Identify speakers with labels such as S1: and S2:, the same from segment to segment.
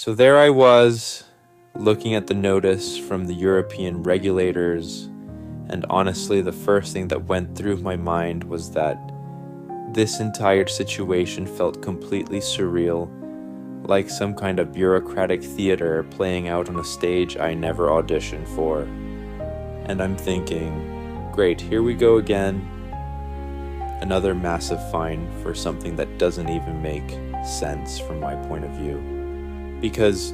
S1: So there I was, looking at the notice from the European regulators, and honestly, the first thing that went through my mind was that this entire situation felt completely surreal, like some kind of bureaucratic theater playing out on a stage I never auditioned for. And I'm thinking, great, here we go again. Another massive fine for something that doesn't even make sense from my point of view. Because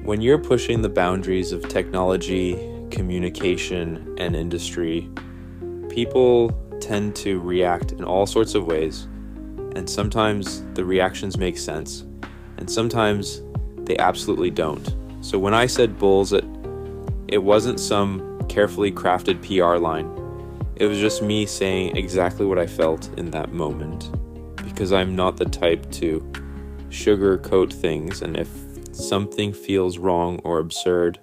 S1: when you're pushing the boundaries of technology, communication, and industry, people tend to react in all sorts of ways, and sometimes the reactions make sense, and sometimes they absolutely don't. So when I said bulls, it wasn't some carefully crafted PR line. It was just me saying exactly what I felt in that moment, because I'm not the type to sugarcoat things, and if something feels wrong or absurd,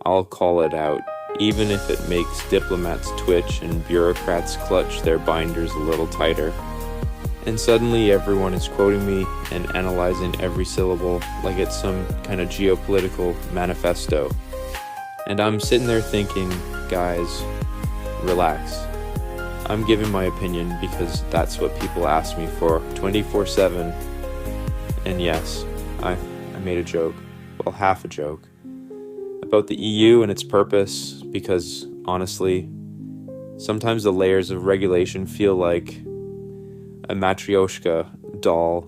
S1: I'll call it out, even if it makes diplomats twitch and bureaucrats clutch their binders a little tighter. And suddenly everyone is quoting me and analyzing every syllable like it's some kind of geopolitical manifesto. And I'm sitting there thinking, guys, relax. I'm giving my opinion because that's what people ask me for 24/7. And yes, I made a joke, well, half a joke, about the EU and its purpose, because honestly, sometimes the layers of regulation feel like a matryoshka doll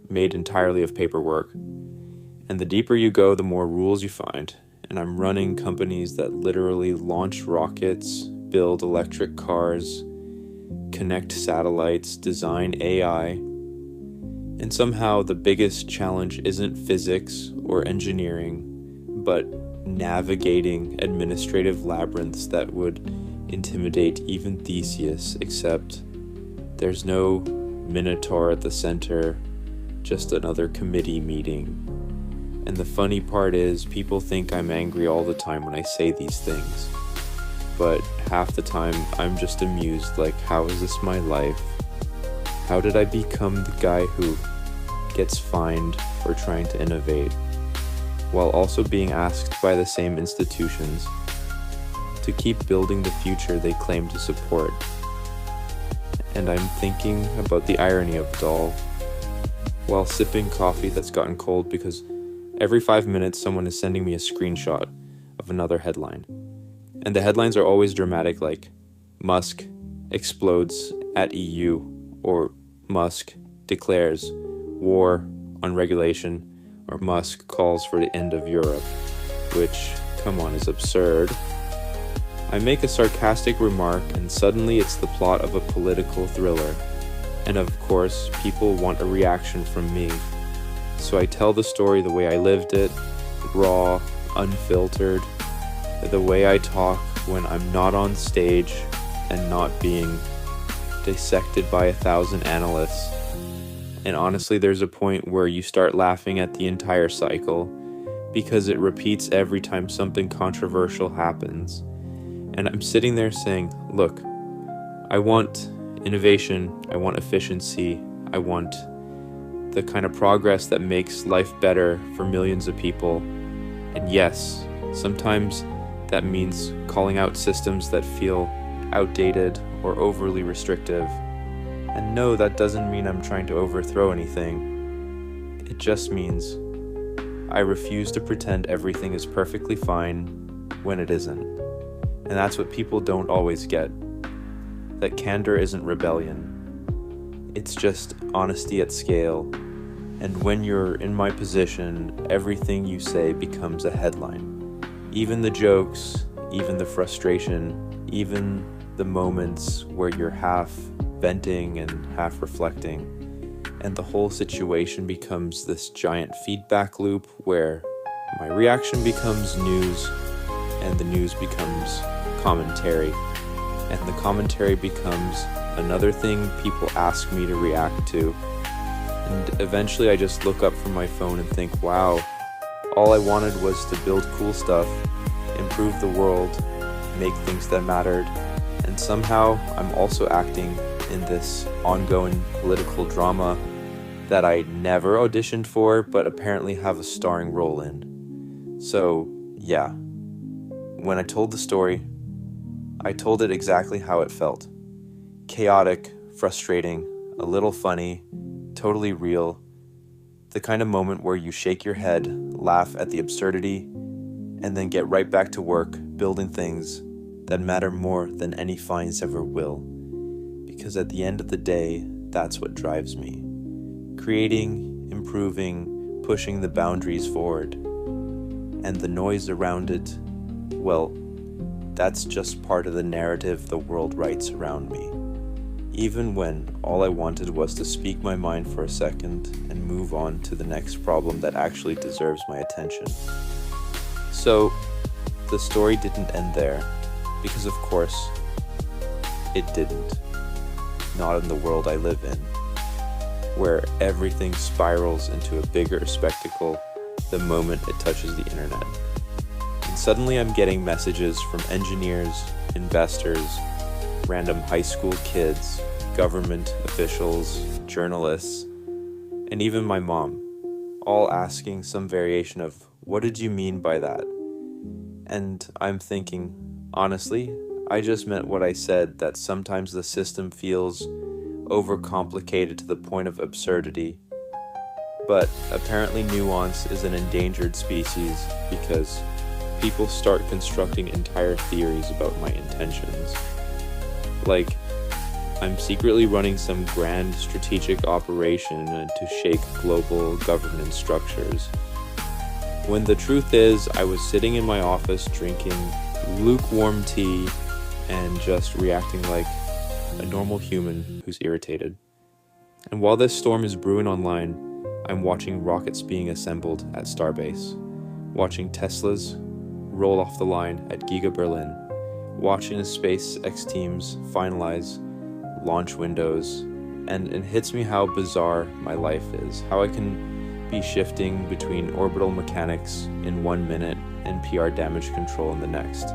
S1: made entirely of paperwork. And the deeper you go, the more rules you find. And I'm running companies that literally launch rockets, build electric cars, connect satellites, design AI. And somehow the biggest challenge isn't physics or engineering, but navigating administrative labyrinths that would intimidate even Theseus, except there's no minotaur at the center, just another committee meeting. And the funny part is, people think I'm angry all the time when I say these things, but half the time I'm just amused, like, how is this my life? How did I become the guy who gets fined for trying to innovate, while also being asked by the same institutions to keep building the future they claim to support? And I'm thinking about the irony of it all, while sipping coffee that's gotten cold because every 5 minutes someone is sending me a screenshot of another headline. And the headlines are always dramatic, like Musk explodes at EU, or Musk declares war on regulation, or Musk calls for the end of Europe, which, come on, is absurd. I make a sarcastic remark and suddenly it's the plot of a political thriller. And of course, people want a reaction from me. So I tell the story the way I lived it, raw, unfiltered, the way I talk when I'm not on stage and not being dissected by 1,000 analysts. And honestly, there's a point where you start laughing at the entire cycle because it repeats every time something controversial happens. And I'm sitting there saying, look, I want innovation, I want efficiency, I want the kind of progress that makes life better for millions of people. And yes, sometimes that means calling out systems that feel outdated or overly restrictive. And no, that doesn't mean I'm trying to overthrow anything. It just means I refuse to pretend everything is perfectly fine when it isn't. And that's what people don't always get. That candor isn't rebellion. It's just honesty at scale. And when you're in my position, everything you say becomes a headline. Even the jokes, even the frustration, even the moments where you're half venting and half reflecting. And the whole situation becomes this giant feedback loop where my reaction becomes news, and the news becomes commentary, and the commentary becomes another thing people ask me to react to. And eventually I just look up from my phone and think, wow, all I wanted was to build cool stuff, improve the world, make things that mattered, and somehow I'm also acting in this ongoing political drama that I never auditioned for, but apparently have a starring role in. So, yeah. When I told the story, I told it exactly how it felt. Chaotic, frustrating, a little funny, totally real. The kind of moment where you shake your head, laugh at the absurdity, and then get right back to work building things that matter more than any fines ever will. Because at the end of the day, that's what drives me. Creating, improving, pushing the boundaries forward. And the noise around it, well, that's just part of the narrative the world writes around me. Even when all I wanted was to speak my mind for a second and move on to the next problem that actually deserves my attention. So, the story didn't end there, because of course, it didn't. Not in the world I live in, where everything spirals into a bigger spectacle the moment it touches the internet. And suddenly I'm getting messages from engineers, investors, random high school kids, government officials, journalists, and even my mom, all asking some variation of, "What did you mean by that?" And I'm thinking, honestly, I just meant what I said, that sometimes the system feels overcomplicated to the point of absurdity. But apparently nuance is an endangered species because people start constructing entire theories about my intentions. Like, I'm secretly running some grand strategic operation to shake global governance structures. When the truth is, I was sitting in my office drinking lukewarm tea and just reacting like a normal human who's irritated. And while this storm is brewing online, I'm watching rockets being assembled at Starbase, watching Teslas roll off the line at Giga Berlin, watching the SpaceX teams finalize launch windows, and it hits me how bizarre my life is, how I can be shifting between orbital mechanics in 1 minute and PR damage control in the next.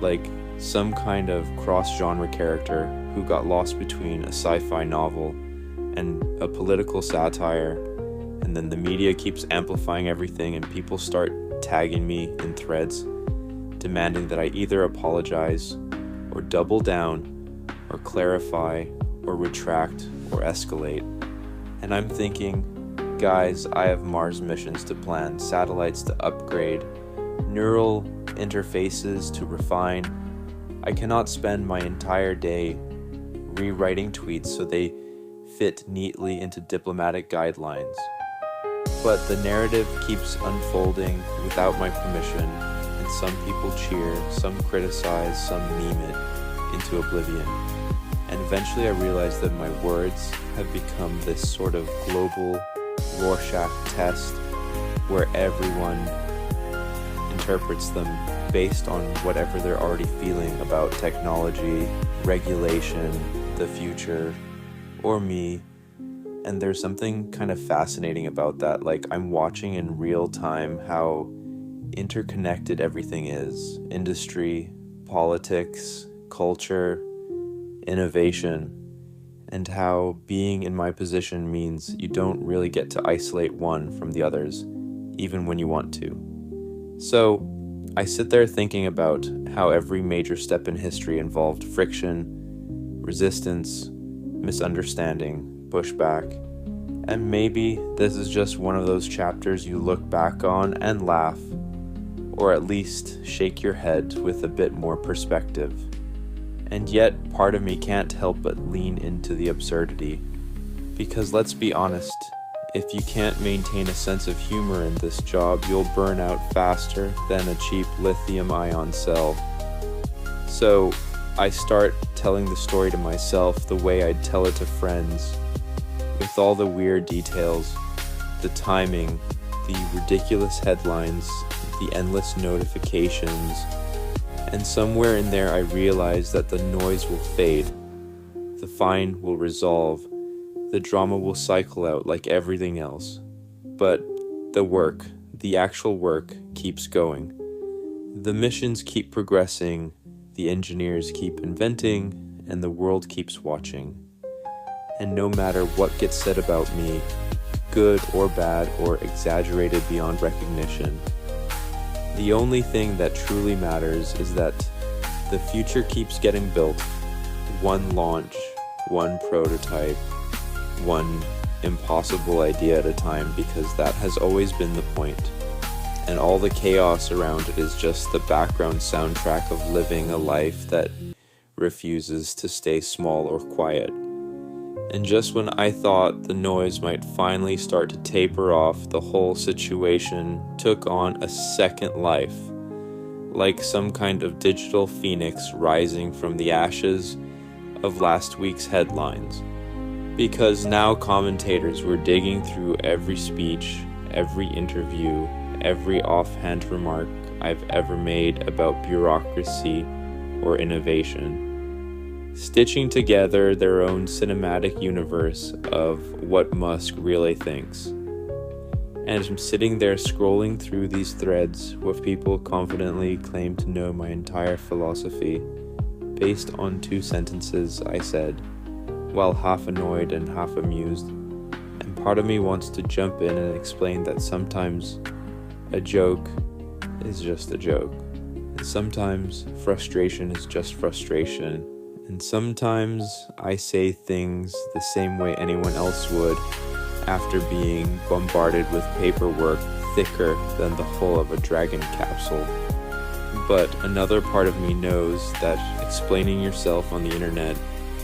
S1: Like some kind of cross-genre character who got lost between a sci-fi novel and a political satire, and then the media keeps amplifying everything and people start tagging me in threads, demanding that I either apologize or double down or clarify or retract or escalate. And I'm thinking, guys, I have Mars missions to plan, satellites to upgrade, neural interfaces to refine. I cannot spend my entire day rewriting tweets so they fit neatly into diplomatic guidelines. But the narrative keeps unfolding without my permission, and some people cheer, some criticize, some meme it into oblivion. And eventually I realized that my words have become this sort of global Rorschach test where everyone interprets them based on whatever they're already feeling about technology, regulation, the future, or me. And there's something kind of fascinating about that. Like, I'm watching in real time how interconnected everything is. Industry, politics, culture, innovation, and how being in my position means you don't really get to isolate one from the others, even when you want to. So, I sit there thinking about how every major step in history involved friction, resistance, misunderstanding, pushback, and maybe this is just one of those chapters you look back on and laugh, or at least shake your head with a bit more perspective. And yet, part of me can't help but lean into the absurdity. Because let's be honest, if you can't maintain a sense of humor in this job, you'll burn out faster than a cheap lithium-ion cell. So, I start telling the story to myself the way I'd tell it to friends, with all the weird details, the timing, the ridiculous headlines, the endless notifications, and somewhere in there I realize that the noise will fade, the fine will resolve, the drama will cycle out like everything else. But the work, the actual work, keeps going. The missions keep progressing, the engineers keep inventing, and the world keeps watching. And no matter what gets said about me, good or bad or exaggerated beyond recognition, the only thing that truly matters is that the future keeps getting built, one launch, one prototype, one impossible idea at a time, because that has always been the point. And all the chaos around it is just the background soundtrack of living a life that refuses to stay small or quiet. And just when I thought the noise might finally start to taper off, the whole situation took on a second life, like some kind of digital phoenix rising from the ashes of last week's headlines. Because now commentators were digging through every speech, every interview, every offhand remark I've ever made about bureaucracy or innovation, stitching together their own cinematic universe of what Musk really thinks. And I'm sitting there scrolling through these threads with people confidently claim to know my entire philosophy based on 2 sentences I said, while half annoyed and half amused. And part of me wants to jump in and explain that sometimes a joke is just a joke. And sometimes frustration is just frustration. And sometimes I say things the same way anyone else would after being bombarded with paperwork thicker than the hull of a Dragon capsule. But another part of me knows that explaining yourself on the internet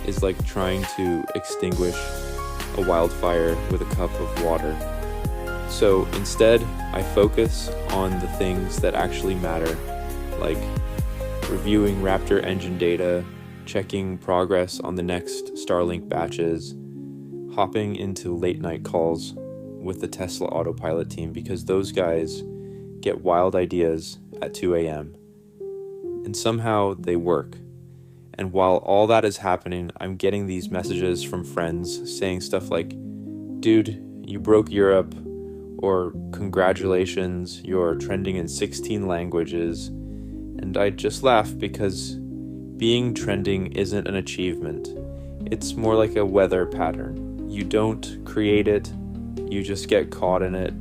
S1: is like trying to extinguish a wildfire with a cup of water. So instead, I focus on the things that actually matter, like reviewing Raptor engine data, checking progress on the next Starlink batches, hopping into late night calls with the Tesla autopilot team, because those guys get wild ideas at 2 a.m. and somehow they work. And while all that is happening, I'm getting these messages from friends saying stuff like, "Dude, you broke Europe," or "Congratulations, you're trending in 16 languages." And I just laugh because being trending isn't an achievement. It's more like a weather pattern. You don't create it, you just get caught in it.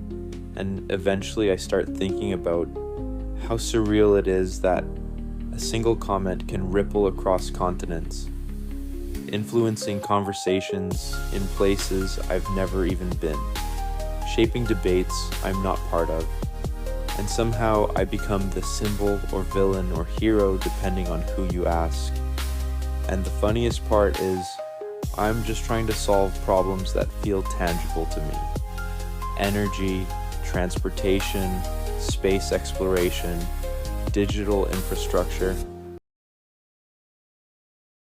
S1: And eventually I start thinking about how surreal it is that a single comment can ripple across continents, influencing conversations in places I've never even been, shaping debates I'm not part of, and somehow I become the symbol or villain or hero depending on who you ask. And the funniest part is, I'm just trying to solve problems that feel tangible to me. Energy, transportation, space exploration, digital infrastructure.